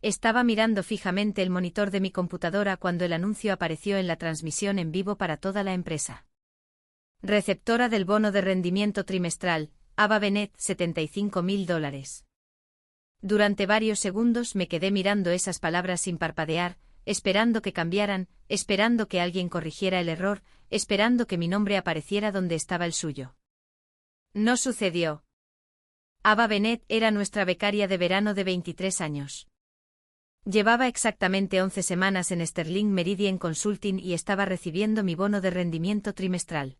Estaba mirando fijamente el monitor de mi computadora cuando el anuncio apareció en la transmisión en vivo para toda la empresa. Receptora del bono de rendimiento trimestral, Ava Bennett, $75.000. Durante varios segundos me quedé mirando esas palabras sin parpadear, esperando que cambiaran, esperando que alguien corrigiera el error, esperando que mi nombre apareciera donde estaba el suyo. No sucedió. Ava Bennett era nuestra becaria de verano de 23 años. Llevaba exactamente 11 semanas en Sterling Meridian Consulting y estaba recibiendo mi bono de rendimiento trimestral.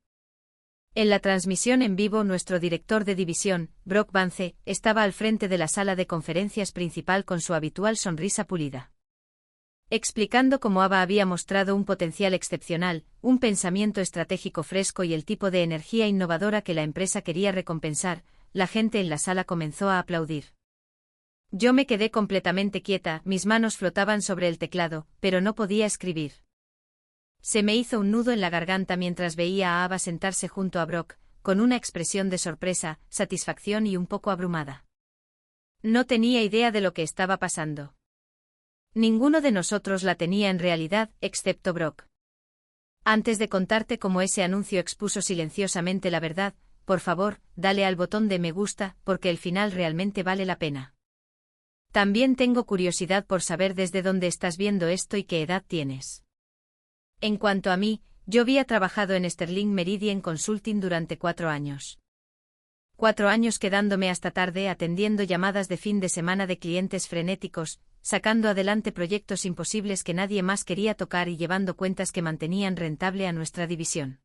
En la transmisión en vivo nuestro director de división, Brock Vance, estaba al frente de la sala de conferencias principal con su habitual sonrisa pulida. Explicando cómo Ava había mostrado un potencial excepcional, un pensamiento estratégico fresco y el tipo de energía innovadora que la empresa quería recompensar, la gente en la sala comenzó a aplaudir. Yo me quedé completamente quieta, mis manos flotaban sobre el teclado, pero no podía escribir. Se me hizo un nudo en la garganta mientras veía a Ava sentarse junto a Brock, con una expresión de sorpresa, satisfacción y un poco abrumada. No tenía idea de lo que estaba pasando. Ninguno de nosotros la tenía en realidad, excepto Brock. Antes de contarte cómo ese anuncio expuso silenciosamente la verdad, por favor, dale al botón de me gusta, porque el final realmente vale la pena. También tengo curiosidad por saber desde dónde estás viendo esto y qué edad tienes. En cuanto a mí, yo había trabajado en Sterling Meridian Consulting durante 4 años. 4 años quedándome hasta tarde atendiendo llamadas de fin de semana de clientes frenéticos, sacando adelante proyectos imposibles que nadie más quería tocar y llevando cuentas que mantenían rentable a nuestra división.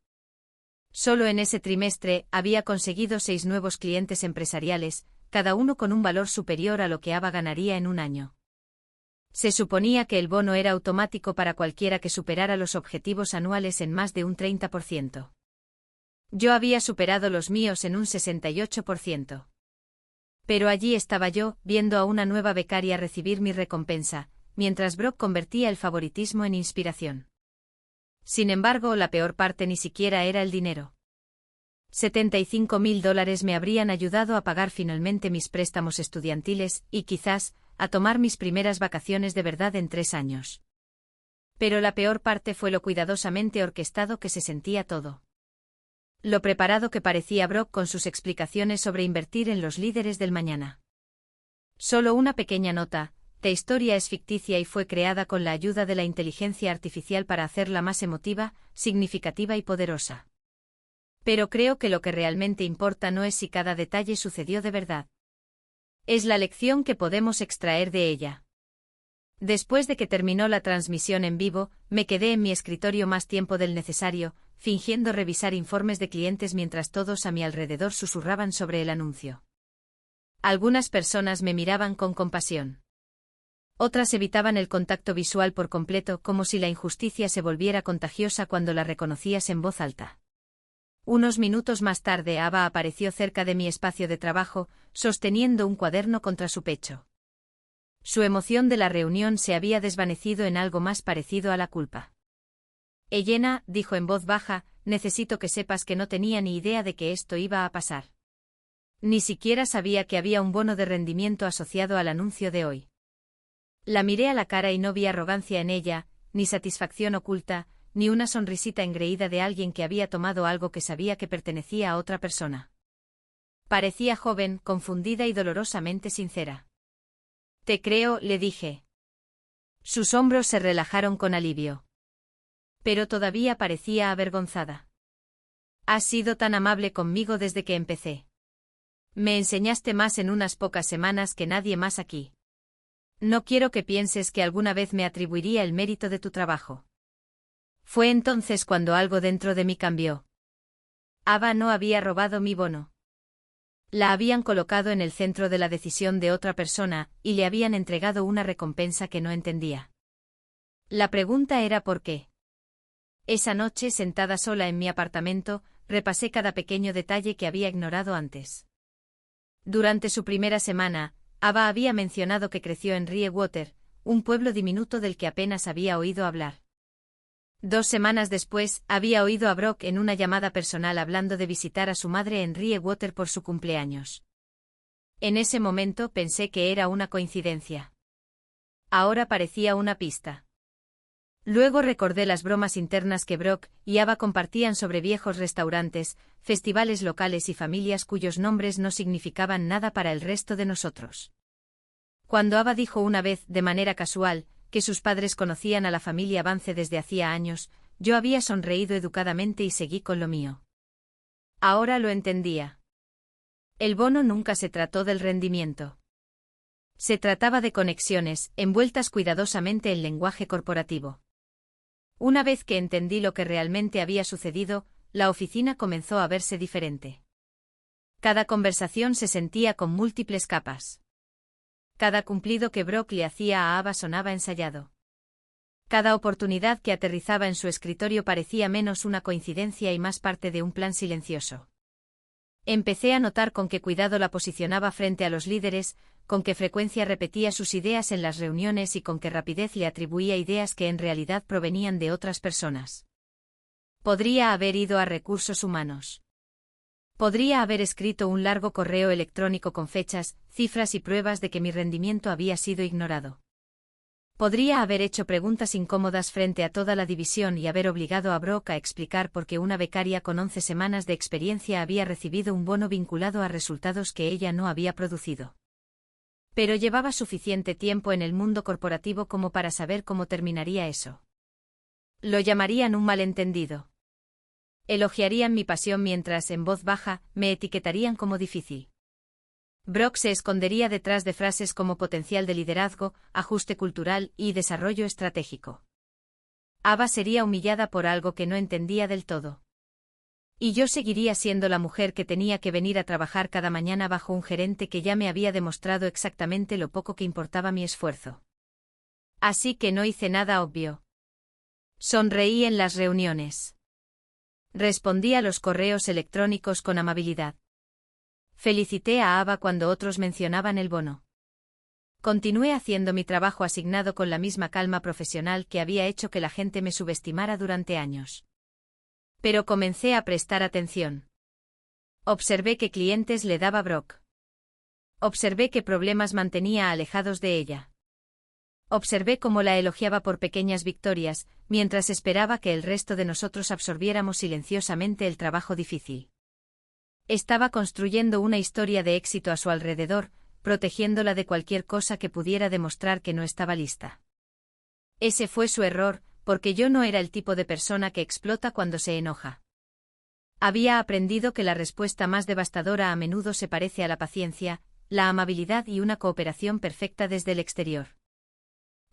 Solo en ese trimestre había conseguido 6 nuevos clientes empresariales, cada uno con un valor superior a lo que Ava ganaría en un año. Se suponía que el bono era automático para cualquiera que superara los objetivos anuales en más de un 30%. Yo había superado los míos en un 68%. Pero allí estaba yo, viendo a una nueva becaria recibir mi recompensa, mientras Brock convertía el favoritismo en inspiración. Sin embargo, la peor parte ni siquiera era el dinero. $75.000 me habrían ayudado a pagar finalmente mis préstamos estudiantiles y, quizás, a tomar mis primeras vacaciones de verdad en 3 años. Pero la peor parte fue lo cuidadosamente orquestado que se sentía todo. Lo preparado que parecía Brock con sus explicaciones sobre invertir en los líderes del mañana. Solo una pequeña nota, la historia es ficticia y fue creada con la ayuda de la inteligencia artificial para hacerla más emotiva, significativa y poderosa. Pero creo que lo que realmente importa no es si cada detalle sucedió de verdad. Es la lección que podemos extraer de ella. Después de que terminó la transmisión en vivo, me quedé en mi escritorio más tiempo del necesario, fingiendo revisar informes de clientes mientras todos a mi alrededor susurraban sobre el anuncio. Algunas personas me miraban con compasión. Otras evitaban el contacto visual por completo, como si la injusticia se volviera contagiosa cuando la reconocías en voz alta. Unos minutos más tarde Ava apareció cerca de mi espacio de trabajo, sosteniendo un cuaderno contra su pecho. Su emoción de la reunión se había desvanecido en algo más parecido a la culpa. Elena, dijo en voz baja, necesito que sepas que no tenía ni idea de que esto iba a pasar. Ni siquiera sabía que había un bono de rendimiento asociado al anuncio de hoy. La miré a la cara y no vi arrogancia en ella, ni satisfacción oculta, ni una sonrisita engreída de alguien que había tomado algo que sabía que pertenecía a otra persona. Parecía joven, confundida y dolorosamente sincera. Te creo, le dije. Sus hombros se relajaron con alivio. Pero todavía parecía avergonzada. Has sido tan amable conmigo desde que empecé. Me enseñaste más en unas pocas semanas que nadie más aquí. No quiero que pienses que alguna vez me atribuiría el mérito de tu trabajo. Fue entonces cuando algo dentro de mí cambió. Ava no había robado mi bono. La habían colocado en el centro de la decisión de otra persona, y le habían entregado una recompensa que no entendía. La pregunta era ¿por qué? Esa noche, sentada sola en mi apartamento, repasé cada pequeño detalle que había ignorado antes. Durante su primera semana, Ava había mencionado que creció en Ryewater, un pueblo diminuto del que apenas había oído hablar. 2 semanas después, había oído a Brock en una llamada personal hablando de visitar a su madre en Ryewater por su cumpleaños. En ese momento pensé que era una coincidencia. Ahora parecía una pista. Luego recordé las bromas internas que Brock y Ava compartían sobre viejos restaurantes, festivales locales y familias cuyos nombres no significaban nada para el resto de nosotros. Cuando Ava dijo una vez, de manera casual, que sus padres conocían a la familia Vance desde hacía años, yo había sonreído educadamente y seguí con lo mío. Ahora lo entendía. El bono nunca se trató del rendimiento. Se trataba de conexiones, envueltas cuidadosamente en lenguaje corporativo. Una vez que entendí lo que realmente había sucedido, la oficina comenzó a verse diferente. Cada conversación se sentía con múltiples capas. Cada cumplido que Brock le hacía a Ava sonaba ensayado. Cada oportunidad que aterrizaba en su escritorio parecía menos una coincidencia y más parte de un plan silencioso. Empecé a notar con qué cuidado la posicionaba frente a los líderes, con qué frecuencia repetía sus ideas en las reuniones y con qué rapidez le atribuía ideas que en realidad provenían de otras personas. Podría haber ido a recursos humanos. Podría haber escrito un largo correo electrónico con fechas, cifras y pruebas de que mi rendimiento había sido ignorado. Podría haber hecho preguntas incómodas frente a toda la división y haber obligado a Brock a explicar por qué una becaria con 11 semanas de experiencia había recibido un bono vinculado a resultados que ella no había producido. Pero llevaba suficiente tiempo en el mundo corporativo como para saber cómo terminaría eso. Lo llamarían un malentendido. Elogiarían mi pasión mientras, en voz baja, me etiquetarían como difícil. Brock se escondería detrás de frases como potencial de liderazgo, ajuste cultural y desarrollo estratégico. Ava sería humillada por algo que no entendía del todo. Y yo seguiría siendo la mujer que tenía que venir a trabajar cada mañana bajo un gerente que ya me había demostrado exactamente lo poco que importaba mi esfuerzo. Así que no hice nada obvio. Sonreí en las reuniones. Respondí a los correos electrónicos con amabilidad. Felicité a Ava cuando otros mencionaban el bono. Continué haciendo mi trabajo asignado con la misma calma profesional que había hecho que la gente me subestimara durante años. Pero comencé a prestar atención. Observé qué clientes le daba Brock. Observé qué problemas mantenía alejados de ella. Observé cómo la elogiaba por pequeñas victorias, mientras esperaba que el resto de nosotros absorbiéramos silenciosamente el trabajo difícil. Estaba construyendo una historia de éxito a su alrededor, protegiéndola de cualquier cosa que pudiera demostrar que no estaba lista. Ese fue su error, porque yo no era el tipo de persona que explota cuando se enoja. Había aprendido que la respuesta más devastadora a menudo se parece a la paciencia, la amabilidad y una cooperación perfecta desde el exterior.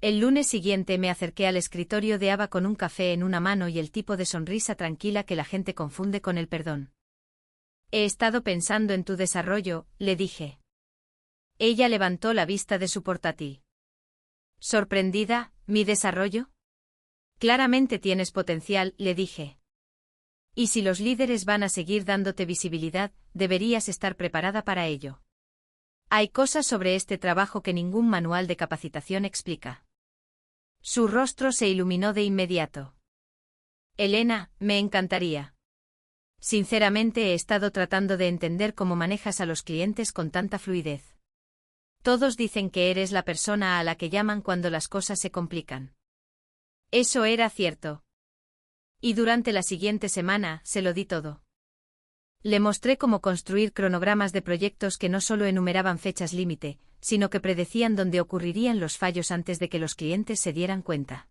El lunes siguiente me acerqué al escritorio de Ava con un café en una mano y el tipo de sonrisa tranquila que la gente confunde con el perdón. He estado pensando en tu desarrollo, le dije. Ella levantó la vista de su portátil. Sorprendida, ¿mi desarrollo? Claramente tienes potencial, le dije. Y si los líderes van a seguir dándote visibilidad, deberías estar preparada para ello. Hay cosas sobre este trabajo que ningún manual de capacitación explica. Su rostro se iluminó de inmediato. Elena, me encantaría. Sinceramente he estado tratando de entender cómo manejas a los clientes con tanta fluidez. Todos dicen que eres la persona a la que llaman cuando las cosas se complican. Eso era cierto. Y durante la siguiente semana, se lo di todo. Le mostré cómo construir cronogramas de proyectos que no solo enumeraban fechas límite, sino que predecían dónde ocurrirían los fallos antes de que los clientes se dieran cuenta.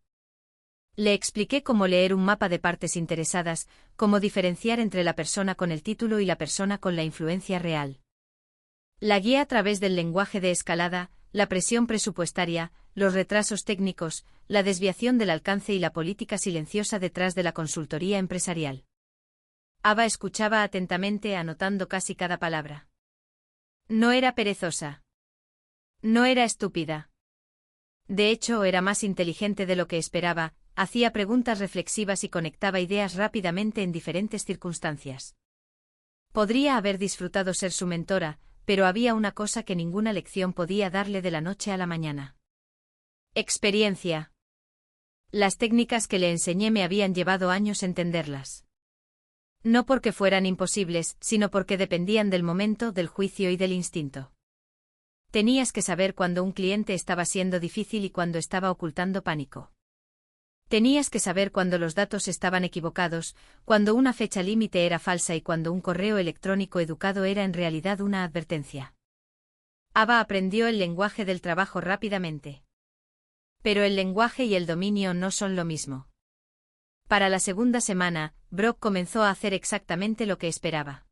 Le expliqué cómo leer un mapa de partes interesadas, cómo diferenciar entre la persona con el título y la persona con la influencia real. La guié a través del lenguaje de escalada, la presión presupuestaria, los retrasos técnicos, la desviación del alcance y la política silenciosa detrás de la consultoría empresarial. Ava escuchaba atentamente, anotando casi cada palabra. No era perezosa. No era estúpida. De hecho, era más inteligente de lo que esperaba, hacía preguntas reflexivas y conectaba ideas rápidamente en diferentes circunstancias. Podría haber disfrutado ser su mentora, pero había una cosa que ninguna lección podía darle de la noche a la mañana. Experiencia. Las técnicas que le enseñé me habían llevado años entenderlas. No porque fueran imposibles, sino porque dependían del momento, del juicio y del instinto. Tenías que saber cuando un cliente estaba siendo difícil y cuando estaba ocultando pánico. Tenías que saber cuando los datos estaban equivocados, cuando una fecha límite era falsa y cuando un correo electrónico educado era en realidad una advertencia. Ava aprendió el lenguaje del trabajo rápidamente. Pero el lenguaje y el dominio no son lo mismo. Para la segunda semana, Brock comenzó a hacer exactamente lo que esperaba.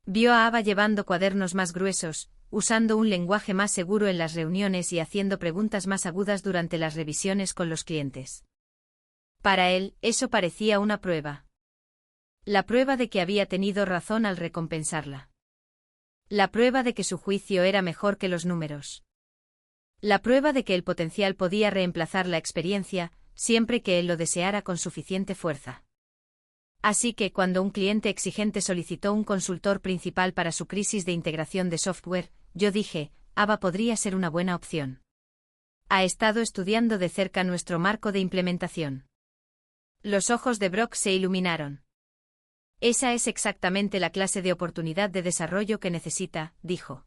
Vio a Ava llevando cuadernos más gruesos, usando un lenguaje más seguro en las reuniones y haciendo preguntas más agudas durante las revisiones con los clientes. Para él, eso parecía una prueba. La prueba de que había tenido razón al recompensarla. La prueba de que su juicio era mejor que los números. La prueba de que el potencial podía reemplazar la experiencia, siempre que él lo deseara con suficiente fuerza. Así que cuando un cliente exigente solicitó un consultor principal para su crisis de integración de software, yo dije, Ava podría ser una buena opción. Ha estado estudiando de cerca nuestro marco de implementación. Los ojos de Brock se iluminaron. Esa es exactamente la clase de oportunidad de desarrollo que necesita, dijo.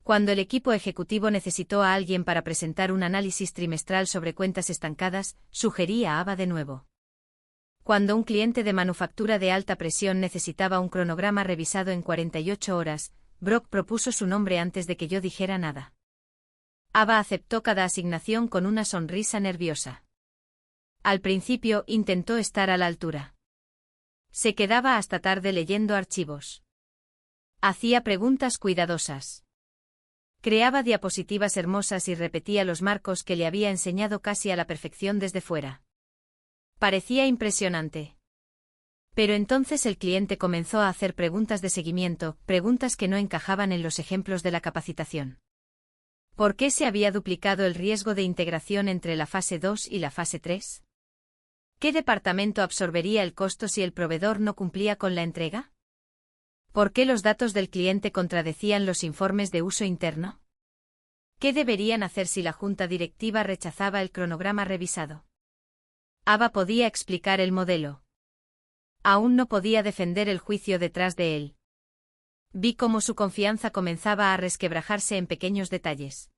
Cuando el equipo ejecutivo necesitó a alguien para presentar un análisis trimestral sobre cuentas estancadas, sugerí a Ava de nuevo. Cuando un cliente de manufactura de alta presión necesitaba un cronograma revisado en 48 horas, Brock propuso su nombre antes de que yo dijera nada. Ava aceptó cada asignación con una sonrisa nerviosa. Al principio intentó estar a la altura. Se quedaba hasta tarde leyendo archivos. Hacía preguntas cuidadosas. Creaba diapositivas hermosas y repetía los marcos que le había enseñado casi a la perfección desde fuera. Parecía impresionante. Pero entonces el cliente comenzó a hacer preguntas de seguimiento, preguntas que no encajaban en los ejemplos de la capacitación. ¿Por qué se había duplicado el riesgo de integración entre la fase 2 y la fase 3? ¿Qué departamento absorbería el costo si el proveedor no cumplía con la entrega? ¿Por qué los datos del cliente contradecían los informes de uso interno? ¿Qué deberían hacer si la junta directiva rechazaba el cronograma revisado? Ava podía explicar el modelo. Aún no podía defender el juicio detrás de él. Vi cómo su confianza comenzaba a resquebrajarse en pequeños detalles.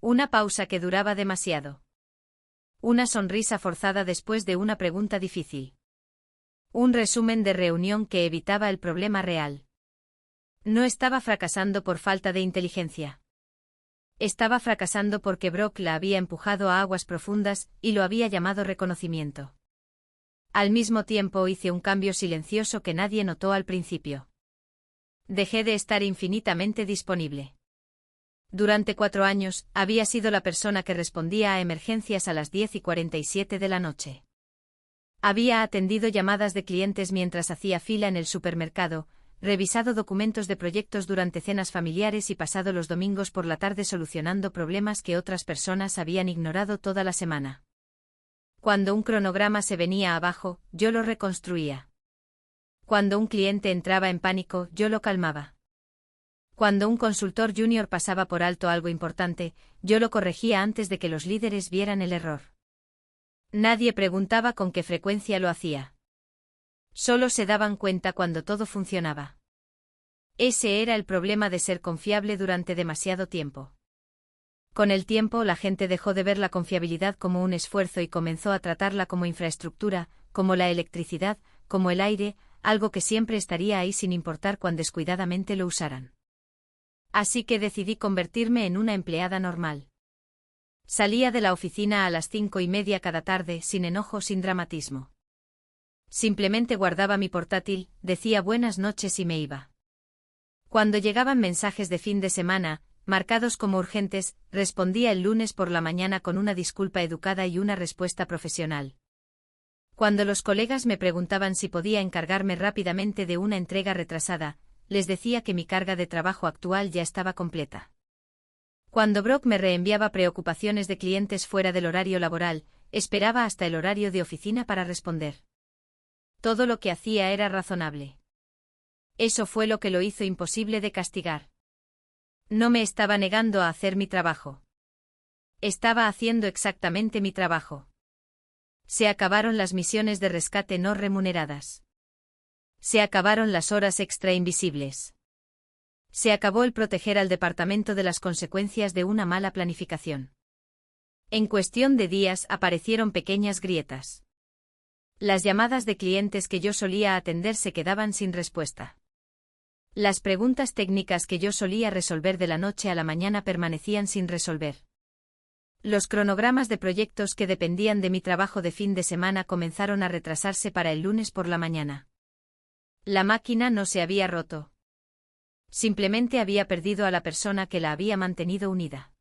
Una pausa que duraba demasiado. Una sonrisa forzada después de una pregunta difícil. Un resumen de reunión que evitaba el problema real. No estaba fracasando por falta de inteligencia. Estaba fracasando porque Brock la había empujado a aguas profundas y lo había llamado reconocimiento. Al mismo tiempo hice un cambio silencioso que nadie notó al principio. Dejé de estar infinitamente disponible. Durante 4 años, había sido la persona que respondía a emergencias a las 10:47 de la noche. Había atendido llamadas de clientes mientras hacía fila en el supermercado, revisado documentos de proyectos durante cenas familiares y pasado los domingos por la tarde solucionando problemas que otras personas habían ignorado toda la semana. Cuando un cronograma se venía abajo, yo lo reconstruía. Cuando un cliente entraba en pánico, yo lo calmaba. Cuando un consultor junior pasaba por alto algo importante, yo lo corregía antes de que los líderes vieran el error. Nadie preguntaba con qué frecuencia lo hacía. Solo se daban cuenta cuando todo funcionaba. Ese era el problema de ser confiable durante demasiado tiempo. Con el tiempo la gente dejó de ver la confiabilidad como un esfuerzo y comenzó a tratarla como infraestructura, como la electricidad, como el aire, algo que siempre estaría ahí sin importar cuán descuidadamente lo usaran. Así que decidí convertirme en una empleada normal. Salía de la oficina a las 5:30 cada tarde, sin enojo, sin dramatismo. Simplemente guardaba mi portátil, decía buenas noches y me iba. Cuando llegaban mensajes de fin de semana, marcados como urgentes, respondía el lunes por la mañana con una disculpa educada y una respuesta profesional. Cuando los colegas me preguntaban si podía encargarme rápidamente de una entrega retrasada, les decía que mi carga de trabajo actual ya estaba completa. Cuando Brock me reenviaba preocupaciones de clientes fuera del horario laboral, esperaba hasta el horario de oficina para responder. Todo lo que hacía era razonable. Eso fue lo que lo hizo imposible de castigar. No me estaba negando a hacer mi trabajo. Estaba haciendo exactamente mi trabajo. Se acabaron las misiones de rescate no remuneradas. Se acabaron las horas extra invisibles. Se acabó el proteger al departamento de las consecuencias de una mala planificación. En cuestión de días aparecieron pequeñas grietas. Las llamadas de clientes que yo solía atender se quedaban sin respuesta. Las preguntas técnicas que yo solía resolver de la noche a la mañana permanecían sin resolver. Los cronogramas de proyectos que dependían de mi trabajo de fin de semana comenzaron a retrasarse para el lunes por la mañana. La máquina no se había roto. Simplemente había perdido a la persona que la había mantenido unida.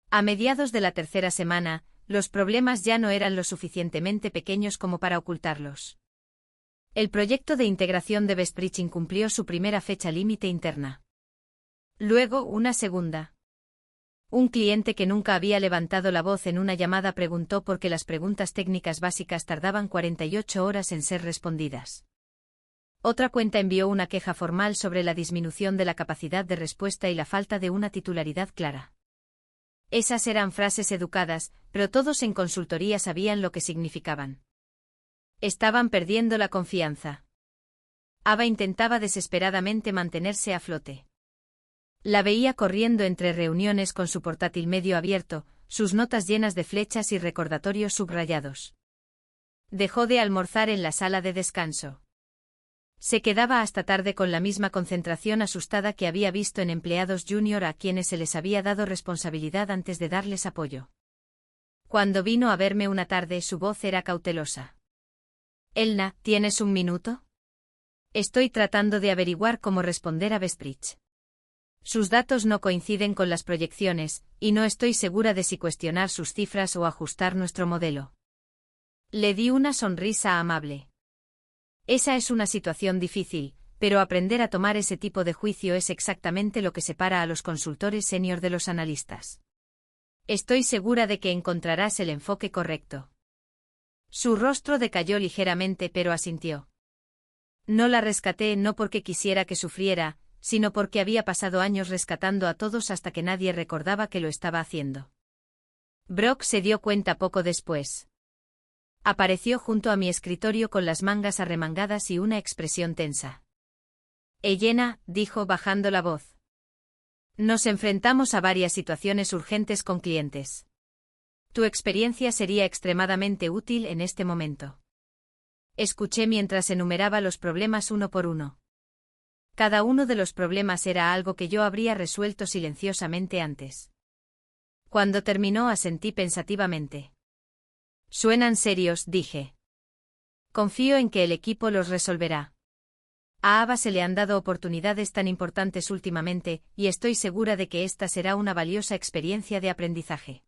A mediados de la tercera semana, los problemas ya no eran lo suficientemente pequeños como para ocultarlos. El proyecto de integración de Bestbridge incumplió su primera fecha límite interna. Luego, una segunda. Un cliente que nunca había levantado la voz en una llamada preguntó por qué las preguntas técnicas básicas tardaban 48 horas en ser respondidas. Otra cuenta envió una queja formal sobre la disminución de la capacidad de respuesta y la falta de una titularidad clara. Esas eran frases educadas, pero todos en consultoría sabían lo que significaban. Estaban perdiendo la confianza. Ava intentaba desesperadamente mantenerse a flote. La veía corriendo entre reuniones con su portátil medio abierto, sus notas llenas de flechas y recordatorios subrayados. Dejó de almorzar en la sala de descanso. Se quedaba hasta tarde con la misma concentración asustada que había visto en empleados junior a quienes se les había dado responsabilidad antes de darles apoyo. Cuando vino a verme una tarde, su voz era cautelosa. Elna, ¿tienes un minuto? Estoy tratando de averiguar cómo responder a Bestbridge. Sus datos no coinciden con las proyecciones, y no estoy segura de si cuestionar sus cifras o ajustar nuestro modelo. Le di una sonrisa amable. Esa es una situación difícil, pero aprender a tomar ese tipo de juicio es exactamente lo que separa a los consultores senior de los analistas. Estoy segura de que encontrarás el enfoque correcto. Su rostro decayó ligeramente, pero asintió. No la rescaté no porque quisiera que sufriera, sino porque había pasado años rescatando a todos hasta que nadie recordaba que lo estaba haciendo. Brock se dio cuenta poco después. Apareció junto a mi escritorio con las mangas arremangadas y una expresión tensa. Elena, dijo bajando la voz. Nos enfrentamos a varias situaciones urgentes con clientes. Tu experiencia sería extremadamente útil en este momento. Escuché mientras enumeraba los problemas uno por uno. Cada uno de los problemas era algo que yo habría resuelto silenciosamente antes. Cuando terminó asentí pensativamente. Suenan serios, dije. Confío en que el equipo los resolverá. A Ava se le han dado oportunidades tan importantes últimamente, y estoy segura de que esta será una valiosa experiencia de aprendizaje.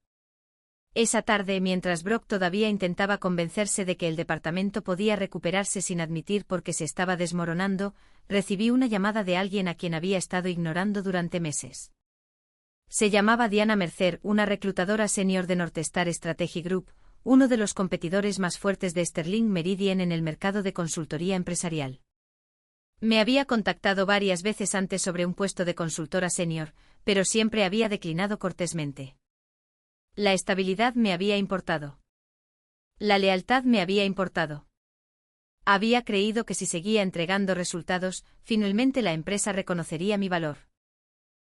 Esa tarde, mientras Brock todavía intentaba convencerse de que el departamento podía recuperarse sin admitir por qué se estaba desmoronando, recibí una llamada de alguien a quien había estado ignorando durante meses. Se llamaba Diana Mercer, una reclutadora senior de Northstar Strategy Group, uno de los competidores más fuertes de Sterling Meridian en el mercado de consultoría empresarial. Me había contactado varias veces antes sobre un puesto de consultora senior, pero siempre había declinado cortésmente. La estabilidad me había importado. La lealtad me había importado. Había creído que si seguía entregando resultados, finalmente la empresa reconocería mi valor.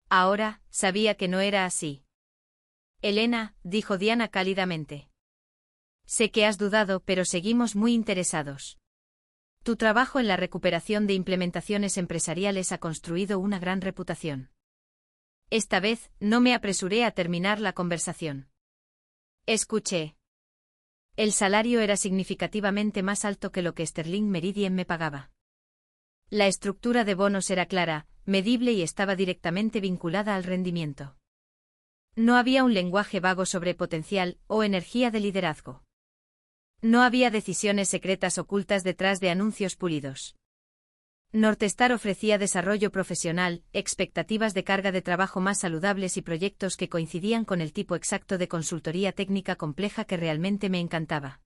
Ahora, sabía que no era así. Elena, dijo Diana cálidamente. Sé que has dudado, pero seguimos muy interesados. Tu trabajo en la recuperación de implementaciones empresariales ha construido una gran reputación. Esta vez, no me apresuré a terminar la conversación. Escuché. El salario era significativamente más alto que lo que Sterling Meridian me pagaba. La estructura de bonos era clara, medible y estaba directamente vinculada al rendimiento. No había un lenguaje vago sobre potencial o energía de liderazgo. No había decisiones secretas ocultas detrás de anuncios pulidos. Northstar ofrecía desarrollo profesional, expectativas de carga de trabajo más saludables y proyectos que coincidían con el tipo exacto de consultoría técnica compleja que realmente me encantaba.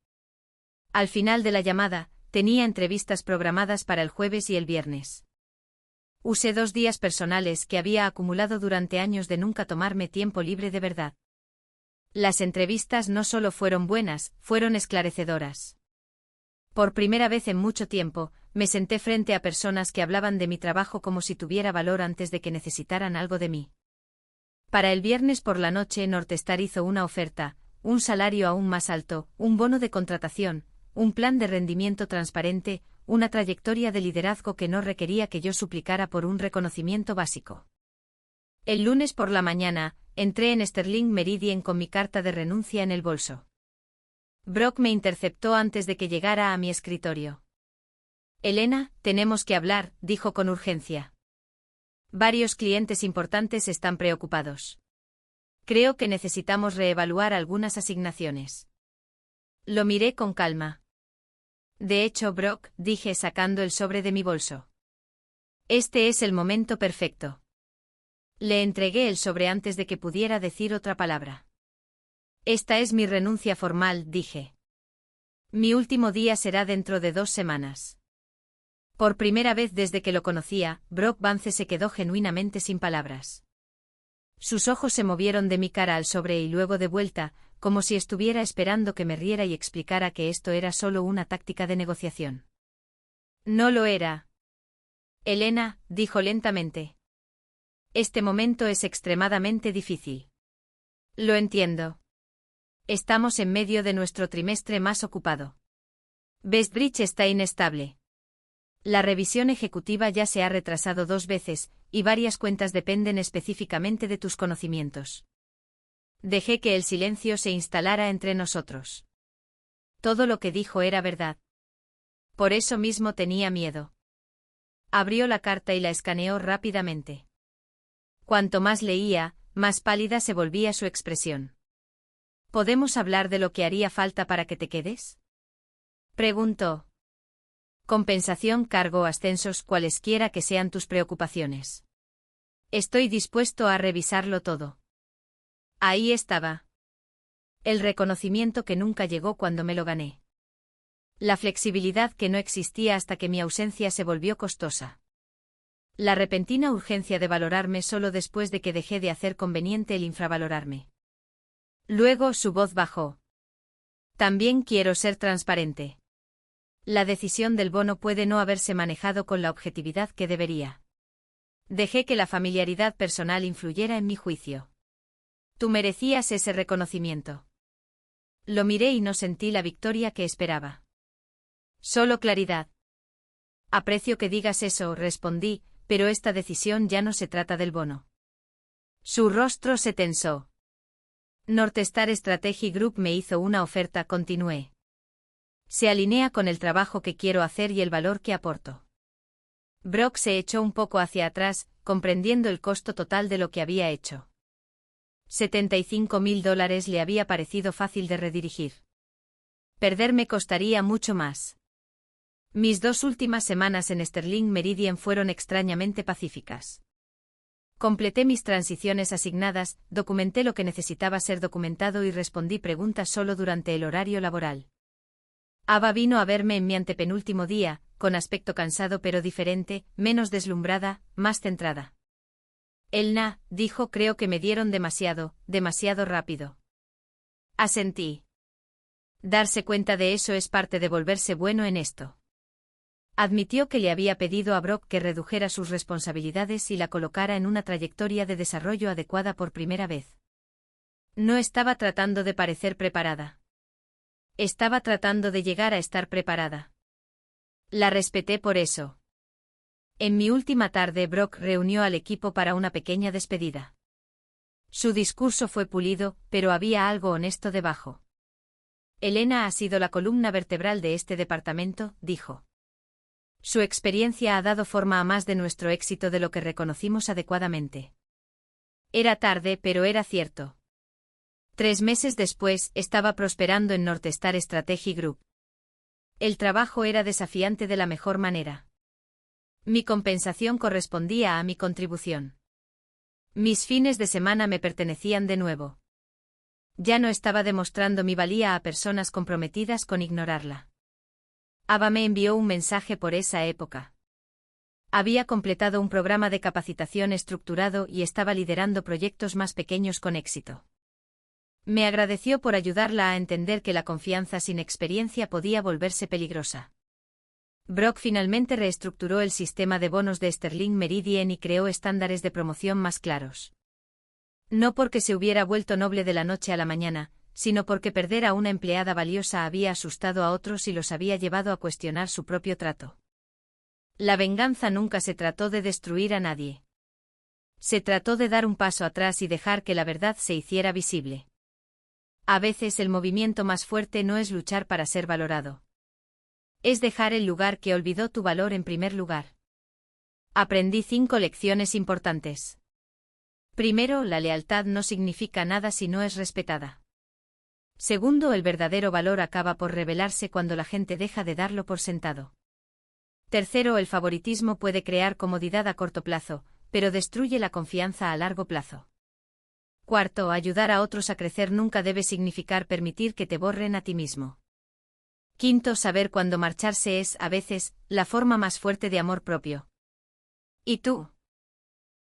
Al final de la llamada, tenía entrevistas programadas para el jueves y el viernes. Usé 2 días personales que había acumulado durante años de nunca tomarme tiempo libre de verdad. Las entrevistas no solo fueron buenas, fueron esclarecedoras. Por primera vez en mucho tiempo, me senté frente a personas que hablaban de mi trabajo como si tuviera valor antes de que necesitaran algo de mí. Para el viernes por la noche Northstar hizo una oferta, un salario aún más alto, un bono de contratación, un plan de rendimiento transparente, una trayectoria de liderazgo que no requería que yo suplicara por un reconocimiento básico. El lunes por la mañana, entré en Sterling Meridian con mi carta de renuncia en el bolso. Brock me interceptó antes de que llegara a mi escritorio. Elena, tenemos que hablar, dijo con urgencia. Varios clientes importantes están preocupados. Creo que necesitamos reevaluar algunas asignaciones. Lo miré con calma. De hecho, Brock, dije sacando el sobre de mi bolso. Este es el momento perfecto. Le entregué el sobre antes de que pudiera decir otra palabra. Esta es mi renuncia formal, dije. Mi último día será dentro de 2 semanas. Por primera vez desde que lo conocía, Brock Vance se quedó genuinamente sin palabras. Sus ojos se movieron de mi cara al sobre y luego de vuelta, como si estuviera esperando que me riera y explicara que esto era solo una táctica de negociación. No lo era. Elena, dijo lentamente. Este momento es extremadamente difícil. Lo entiendo. Estamos en medio de nuestro trimestre más ocupado. Bestbridge está inestable. La revisión ejecutiva ya se ha retrasado 2 veces, y varias cuentas dependen específicamente de tus conocimientos. Dejé que el silencio se instalara entre nosotros. Todo lo que dijo era verdad. Por eso mismo tenía miedo. Abrió la carta y la escaneó rápidamente. Cuanto más leía, más pálida se volvía su expresión. ¿Podemos hablar de lo que haría falta para que te quedes? Preguntó. Compensación, cargo, ascensos, cualesquiera que sean tus preocupaciones. Estoy dispuesto a revisarlo todo. Ahí estaba. El reconocimiento que nunca llegó cuando me lo gané. La flexibilidad que no existía hasta que mi ausencia se volvió costosa. La repentina urgencia de valorarme solo después de que dejé de hacer conveniente el infravalorarme. Luego su voz bajó. También quiero ser transparente. La decisión del bono puede no haberse manejado con la objetividad que debería. Dejé que la familiaridad personal influyera en mi juicio. Tú merecías ese reconocimiento. Lo miré y no sentí la victoria que esperaba. Solo claridad. Aprecio que digas eso, respondí, pero esta decisión ya no se trata del bono. Su rostro se tensó. Northstar Strategy Group me hizo una oferta, continué. Se alinea con el trabajo que quiero hacer y el valor que aporto. Brock se echó un poco hacia atrás, comprendiendo el costo total de lo que había hecho. $75.000 le había parecido fácil de redirigir. Perderme costaría mucho más. Mis 2 últimas semanas en Sterling Meridian fueron extrañamente pacíficas. Completé mis transiciones asignadas, documenté lo que necesitaba ser documentado y respondí preguntas solo durante el horario laboral. Ava vino a verme en mi antepenúltimo día, con aspecto cansado pero diferente, menos deslumbrada, más centrada. Elna, dijo, creo que me dieron demasiado rápido. Asentí. Darse cuenta de eso es parte de volverse bueno en esto. Admitió que le había pedido a Brock que redujera sus responsabilidades y la colocara en una trayectoria de desarrollo adecuada por primera vez. No estaba tratando de parecer preparada. Estaba tratando de llegar a estar preparada. La respeté por eso. En mi última tarde, Brock reunió al equipo para una pequeña despedida. Su discurso fue pulido, pero había algo honesto debajo. Elena ha sido la columna vertebral de este departamento, dijo. Su experiencia ha dado forma a más de nuestro éxito de lo que reconocimos adecuadamente. Era tarde, pero era cierto. 3 meses después, estaba prosperando en Northstar Strategy Group. El trabajo era desafiante de la mejor manera. Mi compensación correspondía a mi contribución. Mis fines de semana me pertenecían de nuevo. Ya no estaba demostrando mi valía a personas comprometidas con ignorarla. Ava me envió un mensaje por esa época. Había completado un programa de capacitación estructurado y estaba liderando proyectos más pequeños con éxito. Me agradeció por ayudarla a entender que la confianza sin experiencia podía volverse peligrosa. Brock finalmente reestructuró el sistema de bonos de Sterling Meridian y creó estándares de promoción más claros. No porque se hubiera vuelto noble de la noche a la mañana, sino porque perder a una empleada valiosa había asustado a otros y los había llevado a cuestionar su propio trato. La venganza nunca se trató de destruir a nadie. Se trató de dar un paso atrás y dejar que la verdad se hiciera visible. A veces el movimiento más fuerte no es luchar para ser valorado. Es dejar el lugar que olvidó tu valor en primer lugar. Aprendí 5 lecciones importantes. Primero, la lealtad no significa nada si no es respetada. Segundo, el verdadero valor acaba por revelarse cuando la gente deja de darlo por sentado. Tercero, el favoritismo puede crear comodidad a corto plazo, pero destruye la confianza a largo plazo. Cuarto, ayudar a otros a crecer nunca debe significar permitir que te borren a ti mismo. Quinto, saber cuándo marcharse es, a veces, la forma más fuerte de amor propio. ¿Y tú?